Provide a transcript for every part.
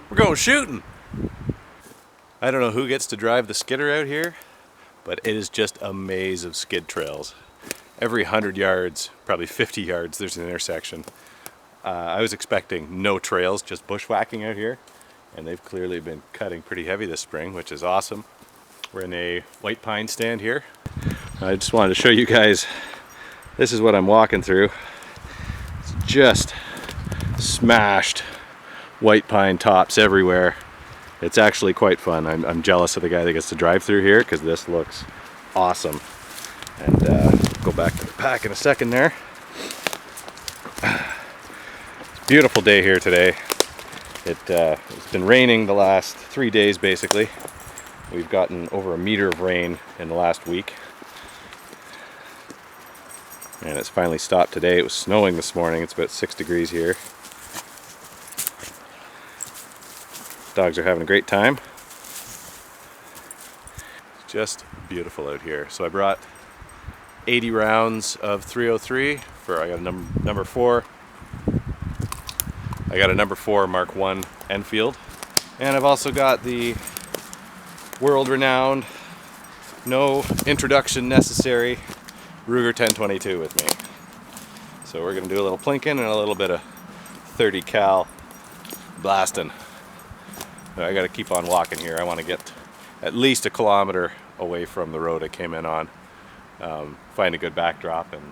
We're going shooting. I don't know who gets to drive the skidder out here, but it is just a maze of skid trails. Every 100 yards, probably 50 yards, there's an intersection. I was expecting no trails, just bushwhacking out here, and they've clearly been cutting pretty heavy this spring, which is awesome. We're in a white pine stand here. I just wanted to show you guys, this is what I'm walking through. It's just smashed white pine tops everywhere. It's actually quite fun. I'm jealous of the guy that gets to drive through here because this looks awesome. And go back to the pack in a second there. It's a beautiful day here today. It's been raining the last 3 days basically. We've gotten over 1 meter of rain in the last week. And it's finally stopped today. It was snowing this morning. It's about 6 degrees here. Dogs are having a great time. It's just beautiful out here. So I brought 80 rounds of .303 I got a number 4. I got a number 4 Mark I Enfield. And I've also got the world-renowned, no introduction necessary, Ruger 1022 with me. So we're gonna do a little plinking and a little bit of 30 cal blasting. I gotta keep on walking here. I want to get at least 1 kilometer away from the road I came in on. Find a good backdrop and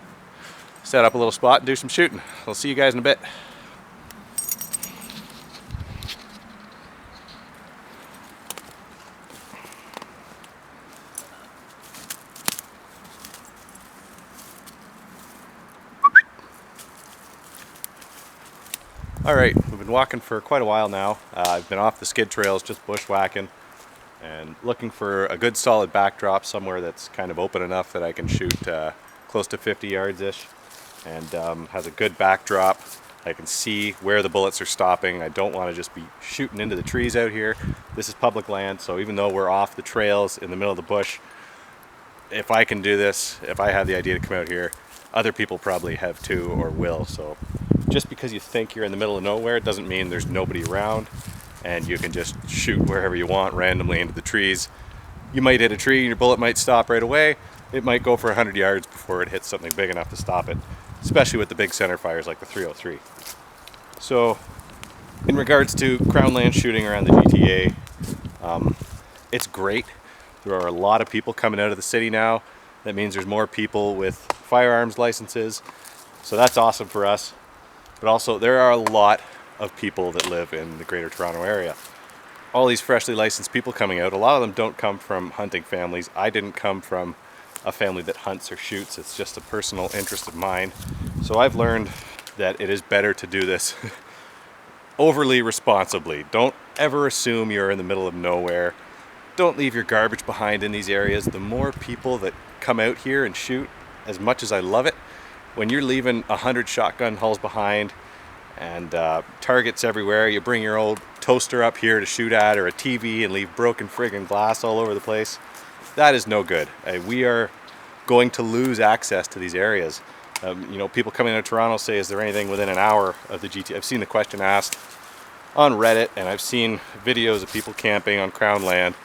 set up a little spot and do some shooting. I'll see you guys in a bit. Alright, we've been walking for quite a while now. I've been off the skid trails, just bushwhacking, and looking for a good solid backdrop somewhere that's kind of open enough that I can shoot close to 50 yards-ish, and has a good backdrop. I can see where the bullets are stopping. I don't want to just be shooting into the trees out here. This is public land, so even though we're off the trails in the middle of the bush, if I can do this, if I have the idea to come out here, other people probably have too or will. So just because you think you're in the middle of nowhere doesn't mean there's nobody around and you can just shoot wherever you want randomly into the trees. You might hit a tree and your bullet might stop right away. It might go for 100 yards before it hits something big enough to stop it, especially with the big center fires like the .303. So in regards to Crown Land shooting around the GTA, it's great. There are a lot of people coming out of the city now. That means there's more people with firearms licenses, so that's awesome for us. But also there are a lot of people that live in the Greater Toronto area. All these freshly licensed people coming out, a lot of them don't come from hunting families. I didn't come from a family that hunts or shoots. It's just a personal interest of mine. So I've learned that it is better to do this overly responsibly. Don't ever assume you're in the middle of nowhere. Don't leave your garbage behind in these areas. The more people that come out here and shoot, as much as I love it, when you're leaving 100 shotgun hulls behind and targets everywhere, you bring your old toaster up here to shoot at, or a TV, and leave broken friggin' glass all over the place, that is no good. We are going to lose access to these areas. You know, people coming out of Toronto say, is there anything within an hour of the GTA? I've seen the question asked on Reddit, and I've seen videos of people camping on Crown Land,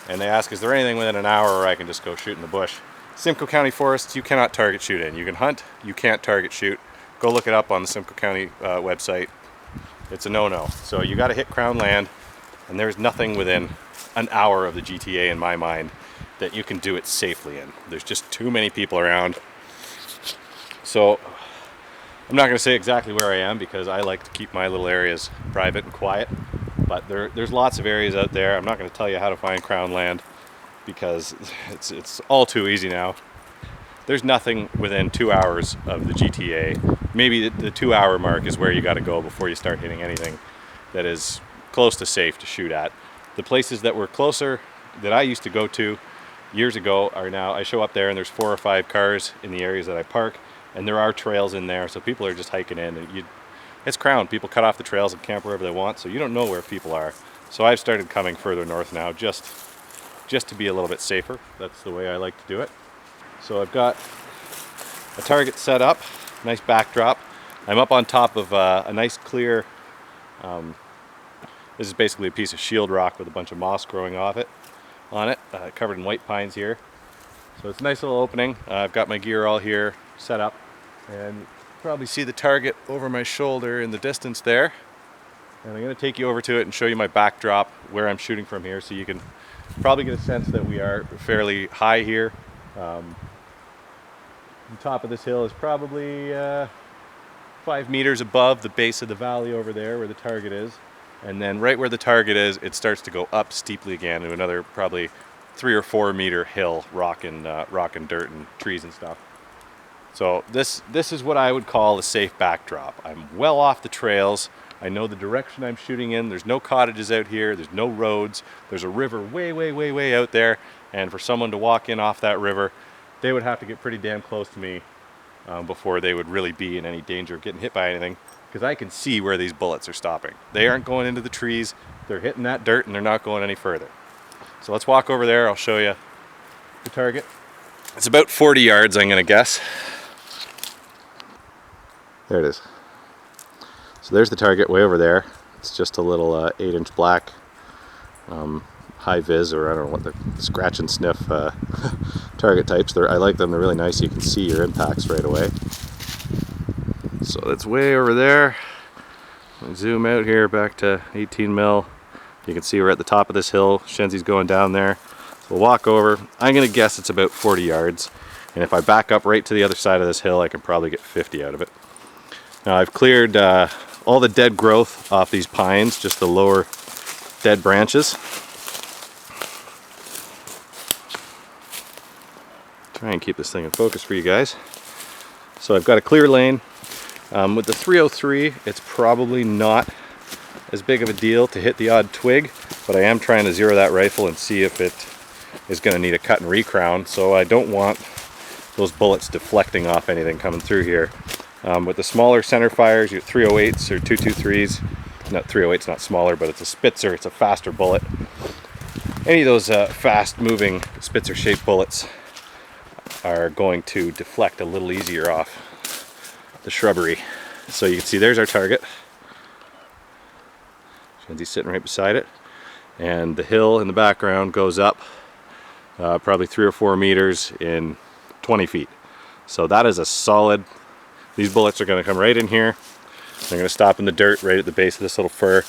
and they ask, is there anything within an hour where I can just go shoot in the bush? Simcoe County Forests, you cannot target shoot in. You can hunt, you can't target shoot. Go look it up on the Simcoe County website. It's a no-no. So you got to hit Crown Land, and there's nothing within an hour of the GTA in my mind that you can do it safely in. There's just too many people around. So I'm not going to say exactly where I am because I like to keep my little areas private and quiet. But there's lots of areas out there. I'm not going to tell you how to find Crown Land because it's all too easy now. There's nothing within 2 hours of the GTA. Maybe the 2 hour mark is where you got to go before you start hitting anything that is close to safe to shoot at. The places that were closer that I used to go to years ago are now, I show up there and there's 4 or 5 cars in the areas that I park, and there are trails in there, so people are just hiking in. And it's Crown. People cut off the trails and camp wherever they want, so you don't know where people are. So I've started coming further north now just to be a little bit safer. That's the way I like to do it. So I've got a target set up, nice backdrop. I'm up on top of a nice clear, this is basically a piece of shield rock with a bunch of moss growing off it, covered in white pines here. So it's a nice little opening. I've got my gear all here set up, and you probably see the target over my shoulder in the distance there. And I'm going to take you over to it and show you my backdrop, where I'm shooting from here, so you can probably get a sense that we are fairly high here. The top of this hill is probably 5 meters above the base of the valley over there where the target is. And then right where the target is, it starts to go up steeply again to another probably 3 or 4 meter hill, rock and dirt and trees and stuff. So this is what I would call a safe backdrop. I'm well off the trails. I know the direction I'm shooting in. There's no cottages out here. There's no roads. There's a river way out there. And for someone to walk in off that river, they would have to get pretty damn close to me before they would really be in any danger of getting hit by anything. Because I can see where these bullets are stopping. They aren't going into the trees. They're hitting that dirt and they're not going any further. So let's walk over there. I'll show you the target. It's about 40 yards, I'm going to guess. There it is. So there's the target way over there. It's just a little 8-inch black high vis, or I don't know what the scratch and sniff target types. I like them. They're really nice. You can see your impacts right away. So that's way over there. Zoom out here back to 18 mil. You can see we're at the top of this hill. Shenzi's going down there. So we'll walk over. I'm going to guess it's about 40 yards. And if I back up right to the other side of this hill, I can probably get 50 out of it. Now I've cleared all the dead growth off these pines, just the lower dead branches. Try and keep this thing in focus for you guys. So I've got a clear lane. With the 303, it's probably not as big of a deal to hit the odd twig, but I am trying to zero that rifle and see if it is going to need a cut and recrown, so I don't want those bullets deflecting off anything coming through here. With the smaller center fires, your 308s or 223s, not 308's not smaller, but it's a Spitzer, it's a faster bullet. Any of those fast moving Spitzer shaped bullets are going to deflect a little easier off the shrubbery. So you can see there's our target. Shenzi's sitting right beside it. And the hill in the background goes up probably 3 or 4 meters in 20 feet. So that is a solid. These bullets are going to come right in here. They're going to stop in the dirt right at the base of this little fir.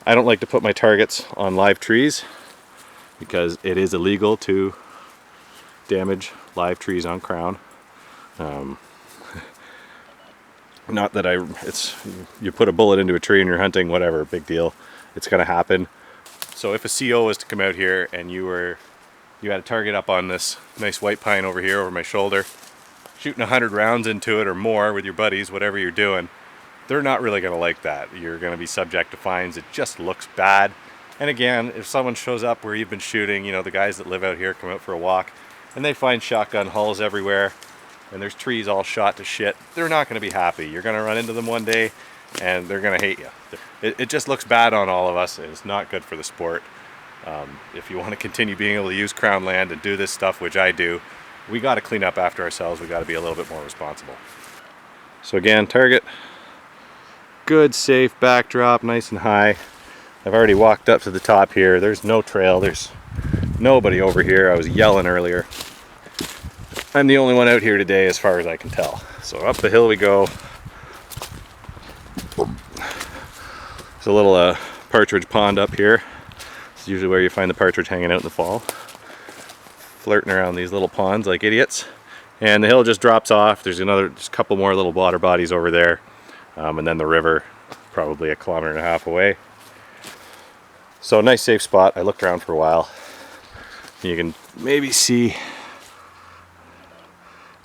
I don't like to put my targets on live trees because it is illegal to damage live trees on Crown. Not that you put a bullet into a tree and you're hunting, whatever, big deal. It's going to happen. So if a CO was to come out here and you had a target up on this nice white pine over here over my shoulder, shooting 100 rounds into it or more with your buddies, whatever you're doing, they're not really going to like that. You're going to be subject to fines. It just looks bad. And again, if someone shows up where you've been shooting, you know, the guys that live out here come out for a walk and they find shotgun hulls everywhere and there's trees all shot to shit, they're not going to be happy. You're going to run into them one day and they're going to hate you. It just looks bad on all of us, and it's not good for the sport. If you want to continue being able to use Crown land and do this stuff, which I do, we got to clean up after ourselves. We got to be a little bit more responsible. So again, target, good safe backdrop, nice and high. I've already walked up to the top here. There's no trail, there's nobody over here. I was yelling earlier. I'm the only one out here today as far as I can tell. So up the hill we go. There's a little partridge pond up here. It's usually where you find the partridge hanging out in the fall, flirting around these little ponds like idiots. And the hill just drops off. There's just a couple more little water bodies over there, and then the river probably 1.5 kilometers away. So nice safe spot. I looked around for a while. You can maybe see.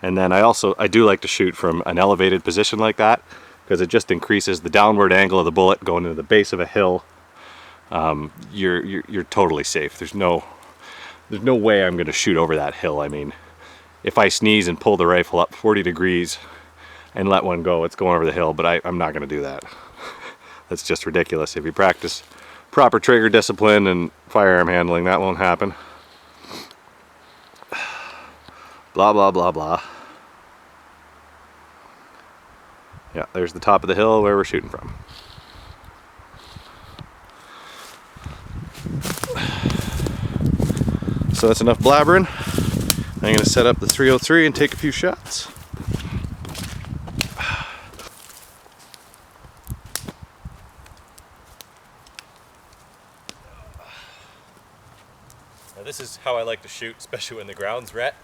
And then I do like to shoot from an elevated position like that, because it just increases the downward angle of the bullet going into the base of a hill. You're totally safe. There's no way I'm going to shoot over that hill. I mean, if I sneeze and pull the rifle up 40 degrees and let one go, it's going over the hill, but I'm not going to do that. That's just ridiculous. If you practice proper trigger discipline and firearm handling, that won't happen. Blah, blah, blah, blah. Yeah, there's the top of the hill where we're shooting from. So that's enough blabbering. I'm going to set up the 303 and take a few shots. Now this is how I like to shoot, especially when the ground's wet.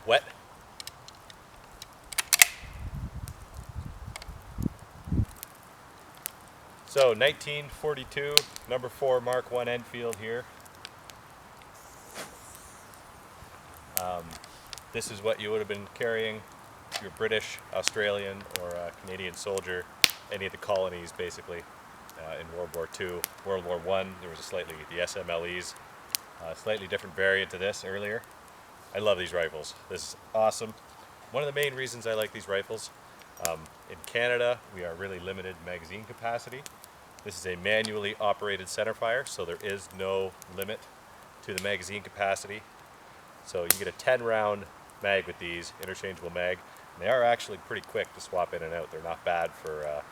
So 1942, number 4 Mark 1 Enfield here. This is what you would have been carrying if you're British, Australian, or Canadian soldier, any of the colonies basically in World War II. World War I, there was the SMLEs, slightly different variant to this earlier. I love these rifles. This is awesome. One of the main reasons I like these rifles, in Canada we are really limited magazine capacity. This is a manually operated centerfire, so there is no limit to the magazine capacity. So you get a 10 round mag with these, interchangeable mag. And they are actually pretty quick to swap in and out. They're not bad for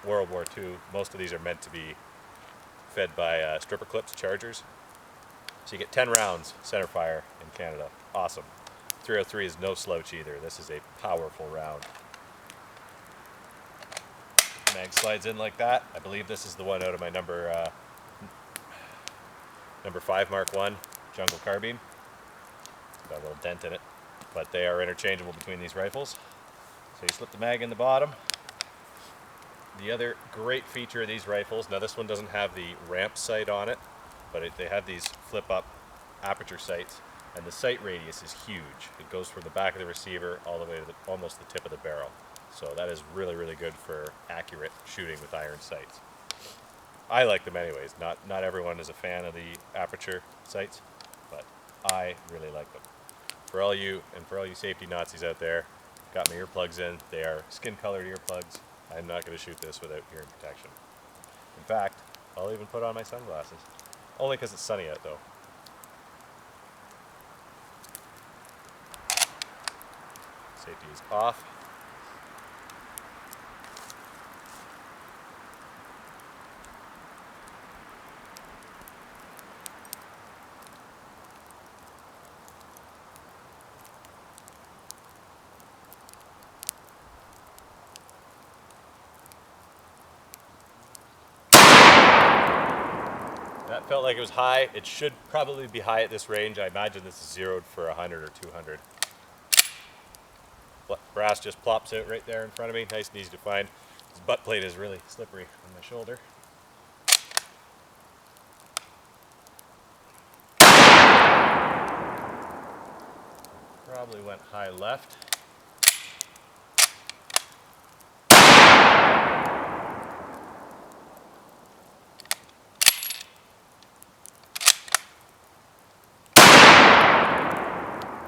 World War II. Most of these are meant to be fed by stripper clips, chargers. So you get 10 rounds centerfire in Canada. Awesome. 303 is no slouch either. This is a powerful round. Mag slides in like that. I believe this is the one out of my number 5 Mark 1 Jungle Carbine. Got a little dent in it, but they are interchangeable between these rifles. So you slip the mag in the bottom. The other great feature of these rifles, now this one doesn't have the ramp sight on it, but they have these flip up aperture sights, and the sight radius is huge. It goes from the back of the receiver all the way to almost the tip of the barrel. So that is really, really good for accurate shooting with iron sights. I like them anyways. Not everyone is a fan of the aperture sights, but I really like them. For all you safety Nazis out there, got my earplugs in. They are skin-colored earplugs. I'm not going to shoot this without hearing protection. In fact, I'll even put on my sunglasses. Only because it's sunny out, though. Safety is off. That felt like it was high. It should probably be high at this range. I imagine this is zeroed for 100 or 200. Brass just plops out right there in front of me. Nice and easy to find. This butt plate is really slippery on my shoulder. Probably went high left.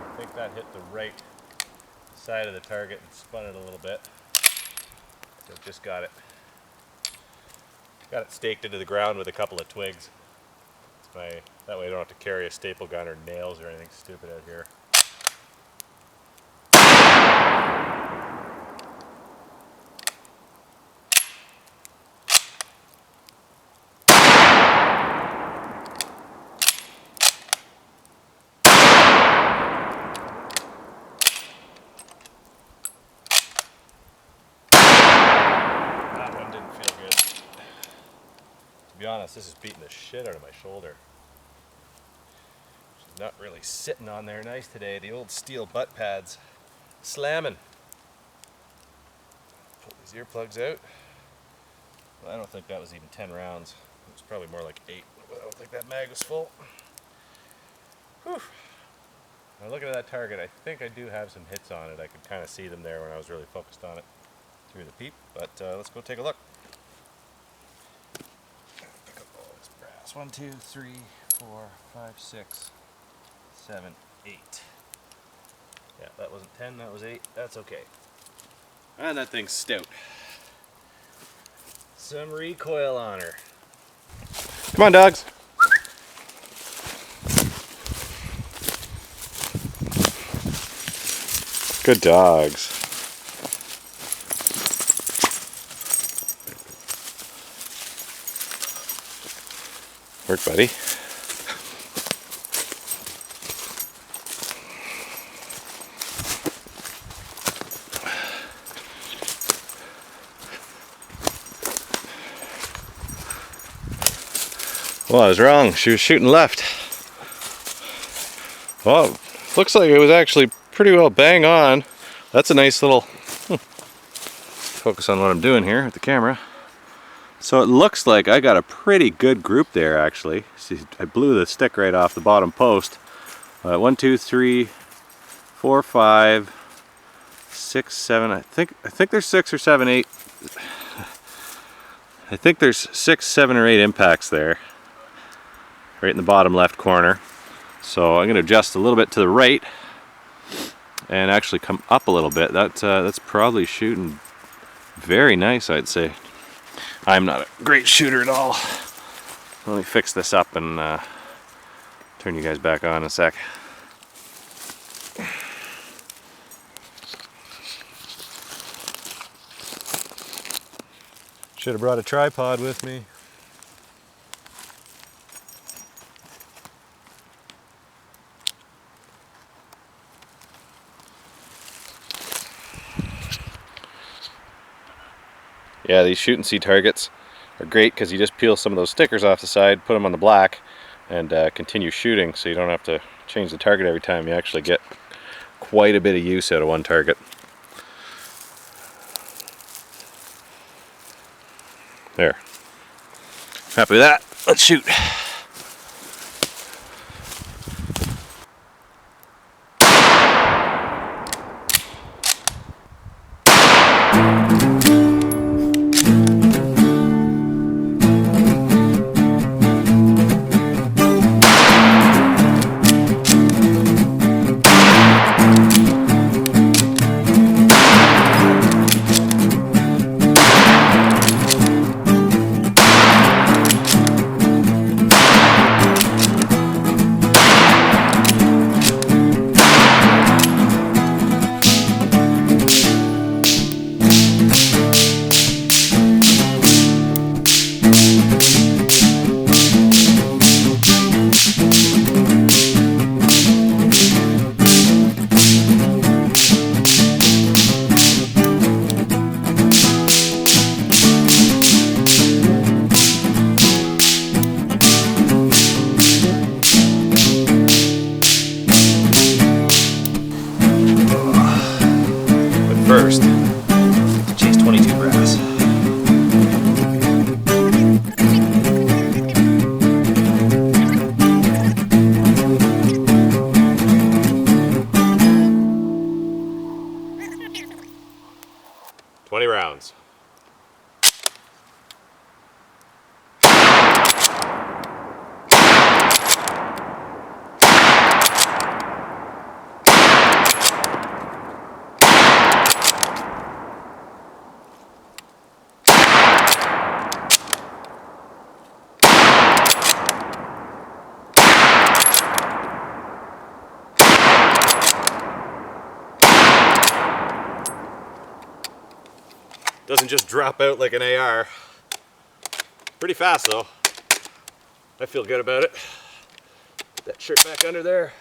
I think that hit the right side of the target and spun it a little bit. So just got it staked into the ground with a couple of twigs. That way I don't have to carry a staple gun or nails or anything stupid out here. To be honest, this is beating the shit out of my shoulder. She's not really sitting on there nice today. The old steel butt pads slamming. Pull these earplugs out. Well, I don't think that was even 10 rounds. It was probably more like 8. I don't think that mag was full. Whew. Now looking at that target, I think I do have some hits on it. I could kind of see them there when I was really focused on it through the peep. But let's go take a look. 1, 2, 3, 4, 5, 6, 7, 8. Yeah, that wasn't 10, that was 8. That's okay. And that thing's stout. some recoil on her. Come on, dogs. Good dogs. Work, buddy. Well, I was wrong. She was shooting left. Well, looks like it was actually pretty well bang on. That's a nice little... Focus on what I'm doing here with the camera. So it looks like I got a pretty good group there, actually. See, I blew the stick right off the bottom post. 1, 2, 3, 4, 5, 6, 7. I think there's 6 or 7, 8. I think there's 6, 7, or 8 impacts there, right in the bottom left corner. So I'm going to adjust a little bit to the right and actually come up a little bit. That's probably shooting very nice, I'd say. I'm not a great shooter at all. Let me fix this up and turn you guys back on in a sec. Should have brought a tripod with me. Yeah, these shoot and see targets are great because you just peel some of those stickers off the side, put them on the black, and continue shooting, so you don't have to change the target every time. You actually get quite a bit of use out of one target. There. Happy with that. Let's shoot. First, chase 22 brass. Rounds. Doesn't just drop out like an AR. Pretty fast though. I feel good about it. Put that shirt back under there.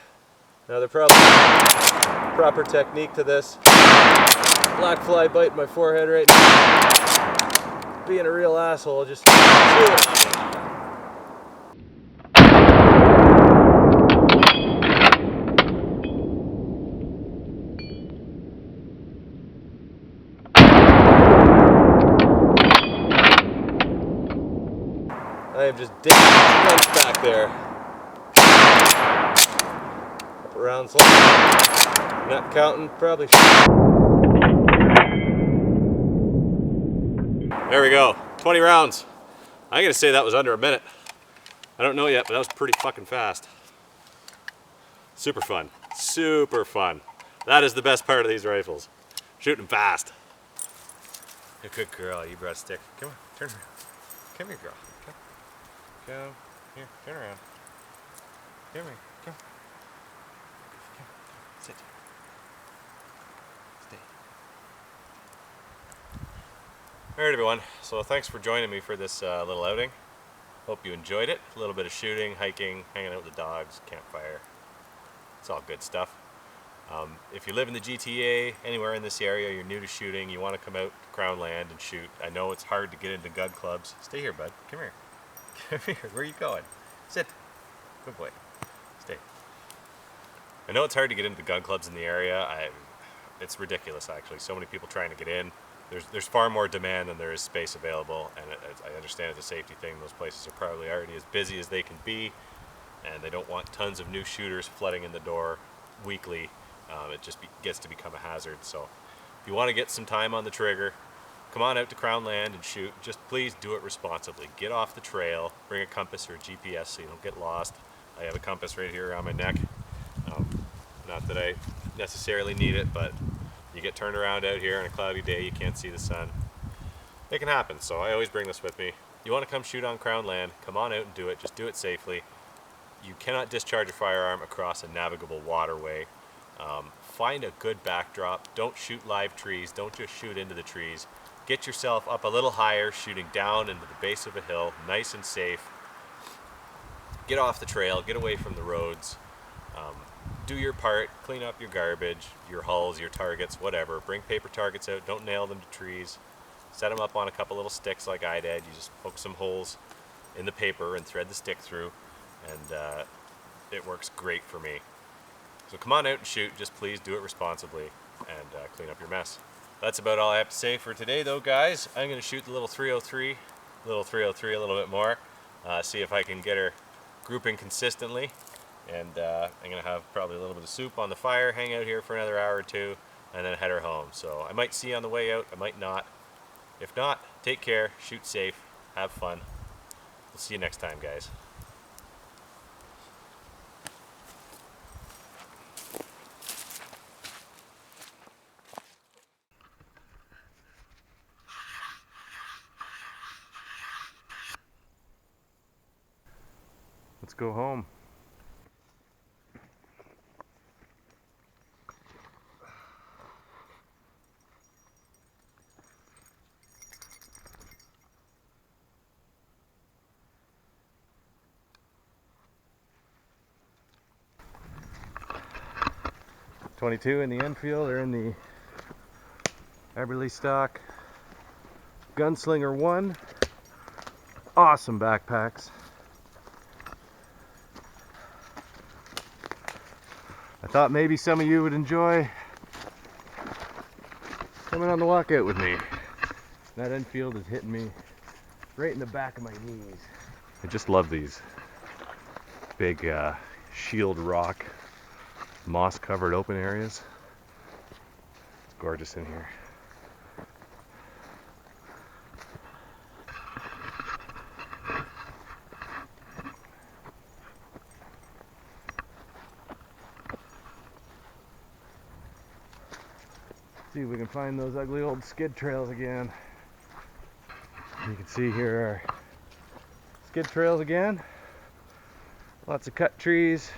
Now they're probably proper technique to this. Black fly biting my forehead right now. Being a real asshole, just chew it on me. I am just digging trench back there. Up around slow. Not counting, probably. There we go, 20 rounds. I'm gonna say that was under a minute. I don't know yet, but that was pretty fucking fast. Super fun, super fun. That is the best part of these rifles. Shooting fast. A good girl. You brought a stick. Come on, turn around. Come here, girl. Come. Come. Here, turn around. Come here. Come. Come. Sit. Stay. Alright everyone, so thanks for joining me for this little outing. Hope you enjoyed it. A little bit of shooting, hiking, hanging out with the dogs, campfire. It's all good stuff. If you live in the GTA, anywhere in this area, you're new to shooting, you want to come out to Crown Land and shoot. I know it's hard to get into gun clubs. Stay here, bud. Come here. Come here. Where are you going? Sit. Good boy. Stay. I know it's hard to get into gun clubs in the area. It's ridiculous, actually. So many people trying to get in. There's far more demand than there is space available, and I understand it's a safety thing. Those places are probably already as busy as they can be, and they don't want tons of new shooters flooding in the door weekly. It just gets to become a hazard. So if you want to get some time on the trigger, come on out to Crown Land and shoot. Just please do it responsibly. Get off the trail, bring a compass or a GPS so you don't get lost. I have a compass right here around my neck. Not that I necessarily need it, but you get turned around out here on a cloudy day, you can't see the sun. It can happen, so I always bring this with me. You want to come shoot on Crown Land, come on out and do it. Just do it safely. You cannot discharge a firearm across a navigable waterway. Find a good backdrop. Don't shoot live trees. Don't just shoot into the trees. Get yourself up a little higher, shooting down into the base of a hill, nice and safe. Get off the trail, get away from the roads. Do your part, clean up your garbage, your hulls, your targets, whatever. Bring paper targets out, don't nail them to trees. Set them up on a couple little sticks like I did. You just poke some holes in the paper and thread the stick through, and it works great for me. So come on out and shoot, just please do it responsibly and clean up your mess. That's about all I have to say for today though, guys. I'm going to shoot the little 303 a little bit more, see if I can get her grouping consistently. And I'm going to have probably a little bit of soup on the fire, hang out here for another hour or two, and then head her home. So I might see you on the way out, I might not. If not, take care, shoot safe, have fun. We'll see you next time, guys. Let's go home. .22 in the Enfield, or in the Eberlestock Gunslinger 1. Awesome backpacks. I thought maybe some of you would enjoy coming on the walkout with me. That Enfield is hitting me right in the back of my knees. I just love these big shield rock, moss covered open areas. It's gorgeous in here. See if we can find those ugly old skid trails again. You can see here are skid trails again. Lots of cut trees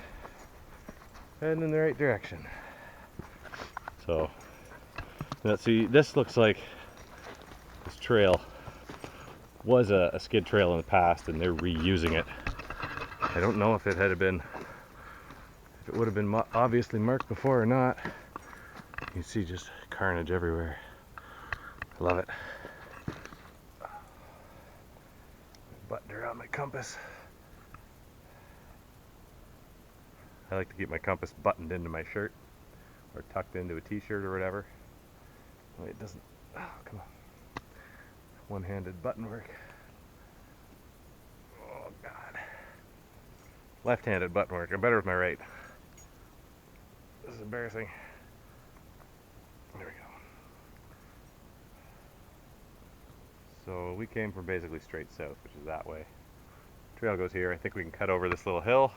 heading in the right direction. So, now see, this looks like this trail was a skid trail in the past, and they're reusing it. I don't know if it would have been obviously marked before or not. You can see just carnage everywhere. I love it. Buttoned around my compass. I like to keep my compass buttoned into my shirt, or tucked into a t-shirt or whatever. Well, it doesn't, oh, come on. One-handed button work. Oh God. Left-handed button work. I'm better with my right. This is embarrassing. There we go. So we came from basically straight south, which is that way. Trail goes here. I think we can cut over this little hill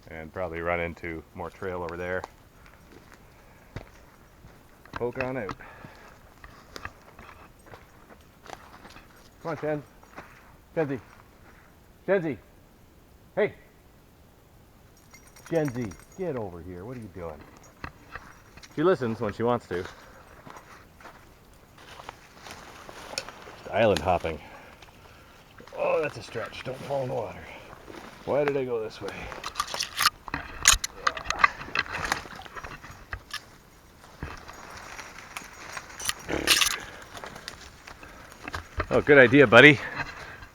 and probably run into more trail over there. Poke on out. Come on, Shen. Shenzi. Shenzi. Hey. Shenzi, get over here. What are you doing? She listens when she wants to. Just island hopping. Oh, that's a stretch. Don't fall in the water. Why did I go this way? Oh, good idea, buddy.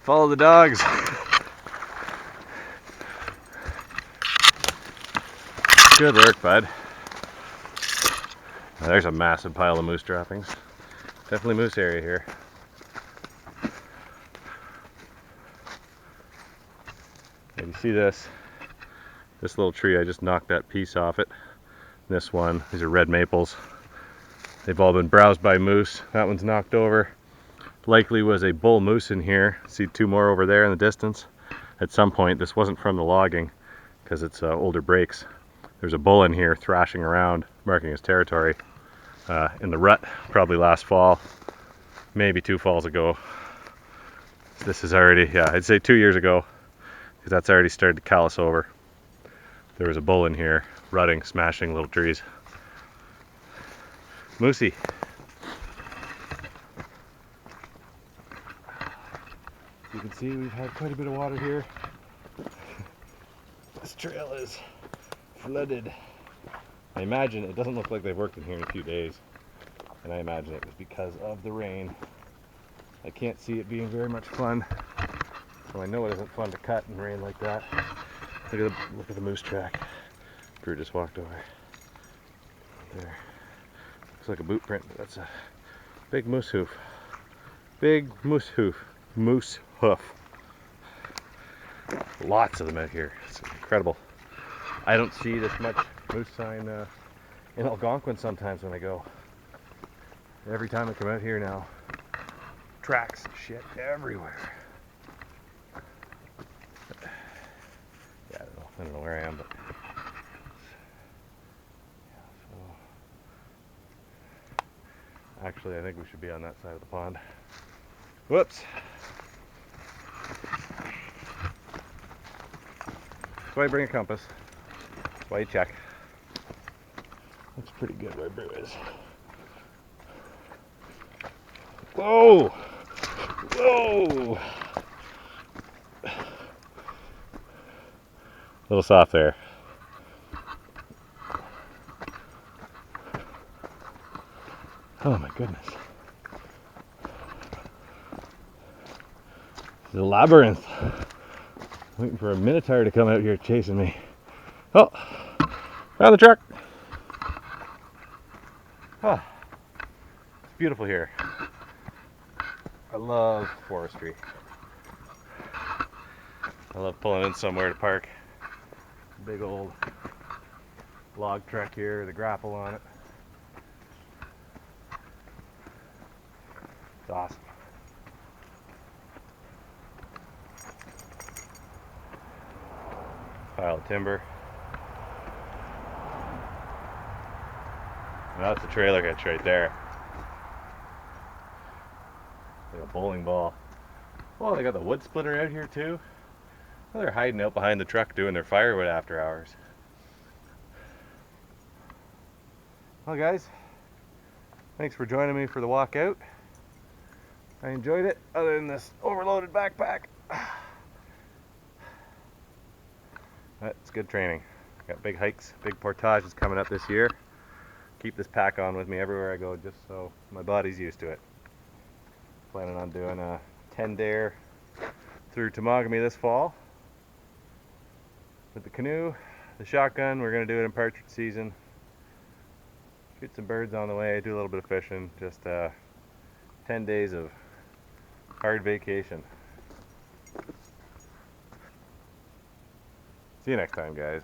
Follow the dogs. Good work, bud. There's a massive pile of moose droppings. Definitely moose area here. And you see this little tree, I just knocked that piece off it. This one, these are red maples. They've all been browsed by moose. That one's knocked over. Likely was a bull moose in here. See two more over there in the distance. At some point, this wasn't from the logging because it's older breaks. There's a bull in here thrashing around, marking his territory in the rut, probably last fall, maybe 2 falls ago. This is already, yeah, I'd say 2 years ago, because that's already started to callus over. There was a bull in here, rutting, smashing little trees. Moosey. You can see we've had quite a bit of water here. This trail is flooded. I imagine it doesn't look like they've worked in here in a few days, and I imagine it was because of the rain. I can't see it being very much fun, so I know it isn't fun to cut in rain like that. Look at the moose track. Drew just walked over. There. Looks like a boot print, but that's a big moose hoof. Big moose hoof. Moose hoof. Lots of them out here. It's incredible. I don't see this much moose sign in Algonquin sometimes when I go. Every time I come out here now, tracks and shit everywhere. Yeah, I don't know where I am, but yeah, so actually I think we should be on that side of the pond. Whoops. That's why you bring a compass. That's why you check. Looks pretty good where Brew is. Whoa! Whoa! A little soft there. Oh my goodness. The labyrinth. Waiting for a minotaur to come out here chasing me. Oh, found the truck. Oh, it's beautiful here. I love forestry. I love pulling in somewhere to park. Big old log truck here with a grapple on it. It's awesome. Pile of timber. Now that's a trailer hitch right there. Like a bowling ball. Oh, they got the wood splitter out here too. Well, they're hiding out behind the truck doing their firewood after hours. Well guys, thanks for joining me for the walk out. I enjoyed it, other than this overloaded backpack. That's good training. Got big hikes, big portages coming up this year. Keep this pack on with me everywhere I go just so my body's used to it. Planning on doing a 10-dare through Temagami this fall. With the canoe, the shotgun, we're going to do it in partridge season. Shoot some birds on the way, do a little bit of fishing. Just 10 days of hard vacation. See you next time, guys.